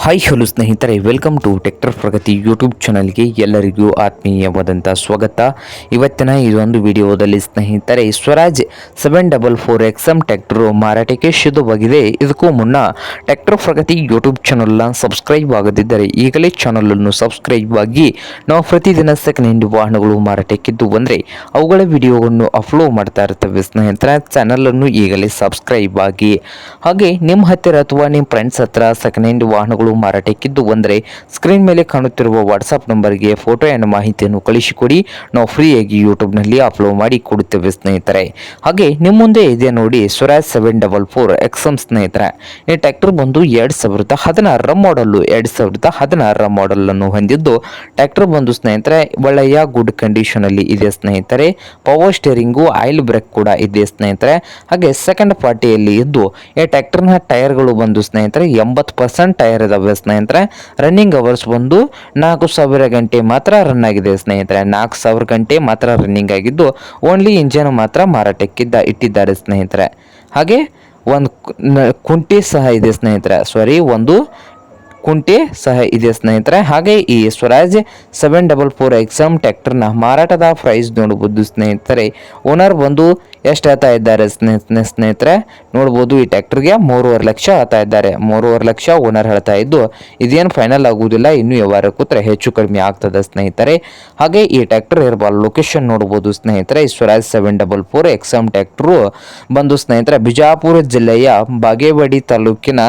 Hi hello ಸ್ನೇಹಿತರೆ, welcome to tractor Pragati YouTube ಚಾನಲ್ಗೆ ಎಲ್ಲರಿಗೂ ಆತ್ಮೀಯವಾದಂಥ ಸ್ವಾಗತ. ಇವತ್ತಿನ ಇದೊಂದು ವಿಡಿಯೋದಲ್ಲಿ ಸ್ನೇಹಿತರೆ, ಸ್ವರಾಜ್ 744 XM ಟ್ರ್ಯಾಕ್ಟರು ಮಾರಾಟಕ್ಕೆ ಶುದ್ಧವಾಗಿದೆ. ಇದಕ್ಕೂ ಮುನ್ನ ಟ್ರ್ಯಾಕ್ಟರ್ ಪ್ರಗತಿ ಯೂಟ್ಯೂಬ್ ಚಾನಲ್ನ ಸಬ್ಸ್ಕ್ರೈಬ್ ಆಗದಿದ್ದರೆ ಈಗಲೇ ಚಾನಲನ್ನು ಸಬ್ಸ್ಕ್ರೈಬ್ ಆಗಿ ನಾವು ಪ್ರತಿದಿನ ಸೆಕೆಂಡ್ ಹ್ಯಾಂಡ್ ವಾಹನಗಳು ಮಾರಾಟಕ್ಕಿದ್ದು ಬಂದರೆ ಅವುಗಳ ವಿಡಿಯೋವನ್ನು ಅಪ್ಲೋಡ್ ಮಾಡ್ತಾ ಇರ್ತೇವೆ ಸ್ನೇಹಿತರೆ. ಚಾನಲನ್ನು ಈಗಲೇ ಸಬ್ಸ್ಕ್ರೈಬ್ ಆಗಿ. ಹಾಗೆ ನಿಮ್ಮ ಹತ್ತಿರ ಅಥವಾ ನಿಮ್ಮ ಫ್ರೆಂಡ್ಸ್ ಹತ್ರ ಸೆಕೆಂಡ್ ಹ್ಯಾಂಡ್ ವಾಹನಗಳು ಮಾರಾಟಕ್ಕಿದ್ದು ಬಂದರೆ ಸ್ಕ್ರೀನ್ ಮೇಲೆ ಕಾಣುತ್ತಿರುವ ವಾಟ್ಸಪ್ ನಂಬರ್ಗೆ ಫೋಟೋ ಮತ್ತು ಮಾಹಿತಿಯನ್ನು ಕಳಿಸಿಕೊಡಿ. ನಾವು ಫ್ರೀಯಾಗಿ ಯೂಟ್ಯೂಬ್ನಲ್ಲಿ ಅಪ್ಲೋಡ್ ಮಾಡಿ ಕೊಡುತ್ತೇವೆ ಸ್ನೇಹಿತರೆ. ಹಾಗೆ ನಿಮ್ಮ ಮುಂದೆ ಇದೆ ನೋಡಿ ಸ್ವರಾಜ್ 744 XM ಸ್ನೇಹಿತರೆ. ಈ ಟ್ರ್ಯಾಕ್ಟರ್ ಬಂದು 2016 ಮಾಡಲ್ಲು. 2016 ಮಾಡಲನ್ನು ಹೊಂದಿದ್ದು ಟ್ರ್ಯಾಕ್ಟರ್ ಬಂದು ಸ್ನೇಹಿತರೆ ಒಳ್ಳೆಯ ಗುಡ್ ಕಂಡೀಷನ್ ಅಲ್ಲಿ ಇದೆ ಸ್ನೇಹಿತರೆ. ಪವರ್ ಸ್ಟೇರಿಂಗು, ಆಯಿಲ್ ಬ್ರೇಕ್ ಕೂಡ ಇದೆ ಸ್ನೇಹಿತರೆ. ಹಾಗೆ ಸೆಕೆಂಡ್ ಪಾರ್ಟಿಯಲ್ಲಿ ಇದ್ದು ಈ ಟ್ರ್ಯಾಕ್ಟರ್ನ ಟೈರ್ಗಳು ಬಂದು ಸ್ನೇಹಿತರೆ 80% ಟೈರ್ ಇದಾವೆ ಸ್ನೇಹಿತರೆ. ರನ್ನಿಂಗ್ ಅವರ್ಸ್ ಬಂದು 4000 ಗಂಟೆ ಮಾತ್ರ ರನ್ ಆಗಿದೆ ಸ್ನೇಹಿತರೆ. 4000 ಗಂಟೆ ಮಾತ್ರ ರನ್ನಿಂಗ್ ಆಗಿದ್ದು ಓನ್ಲಿ ಇಂಜಿನ್ ಮಾತ್ರ ಮಾರಾಟಕ್ಕಿದ್ದ ಇಟ್ಟಿದ್ದಾರೆ ಸ್ನೇಹಿತರೆ. ಹಾಗೆ ಒಂದು ಕುಂಟಿ ಸಹ ಇದೆ ಸ್ನೇಹಿತರೆ. ಒಂದು ಕುಂಟೆ ಸಹ ಇದೆ ಸ್ನೇಹಿತರೆ. ಹಾಗೆ ಈ ಸ್ವರಾಜ್ 744 XM ಟ್ರ್ಯಾಕ್ಟರ್ನ ಮಾರಾಟದ ಪ್ರೈಸ್ ನೋಡಬಹುದು ಸ್ನೇಹಿತರೆ. ಓನರ್ ಬಂದು ಎಷ್ಟು ಹೇಳ್ತಾ ಇದ್ದಾರೆ ಸ್ನೇಹಿತರೆ ನೋಡ್ಬೋದು. ಈ ಟ್ರ್ಯಾಕ್ಟರ್ಗೆ 3.5 ಲಕ್ಷ ಹೇಳ್ತಾ ಇದ್ದಾರೆ. 3.5 ಲಕ್ಷ ಓನರ್ ಹೇಳ್ತಾ ಇದ್ದು ಇದೇನು ಫೈನಲ್ ಆಗುವುದಿಲ್ಲ, ಇನ್ನು ವ್ಯವಹಾರ ಕೂತ್ರೆ ಹೆಚ್ಚು ಕಡಿಮೆ ಆಗ್ತದೆ ಸ್ನೇಹಿತರೆ. ಹಾಗೆ ಈ ಟ್ರ್ಯಾಕ್ಟರ್ ಇರುವ ಲೊಕೇಶನ್ ನೋಡ್ಬೋದು ಸ್ನೇಹಿತರೆ. ಈ ಸ್ವರಾಜ್ 744 XM ಟ್ರ್ಯಾಕ್ಟರು ಬಂದು ಸ್ನೇಹಿತರೆ ಬಿಜಾಪುರ ಜಿಲ್ಲೆಯ ಬಾಗೇವಾಡಿ ತಾಲೂಕಿನ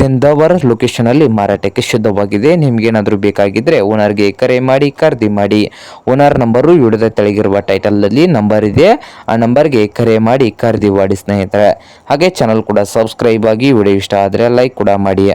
ದಿಂದವರ ಲೊಕೇಶನ್ ಅಲ್ಲಿ ಮಾರಾಟಕ್ಕೆ ಶುದ್ಧವಾಗಿದೆ. ನಿಮ್ಗೇನಾದರೂ ಬೇಕಾಗಿದ್ರೆ ಓನರ್ಗೆ ಕರೆ ಮಾಡಿ ಖರೀದಿ ಮಾಡಿ. ಓನರ್ ನಂಬರು ವಿಡಿಯೋದ ತೆಳಗಿರುವ ಟೈಟಲ್ ಅಲ್ಲಿ ನಂಬರ್ ಇದೆ, ಆ ನಂಬರ್ಗೆ ಕರೆ ಮಾಡಿ ಖರೀದಿ ಮಾಡಿ ಸ್ನೇಹಿತರೆ. ಹಾಗೆ ಚಾನಲ್ ಕೂಡ ಸಬ್ಸ್ಕ್ರೈಬ್ ಆಗಿ. ವಿಡಿಯೋ ಇಷ್ಟ ಆದರೆ ಲೈಕ್ ಕೂಡ ಮಾಡಿ.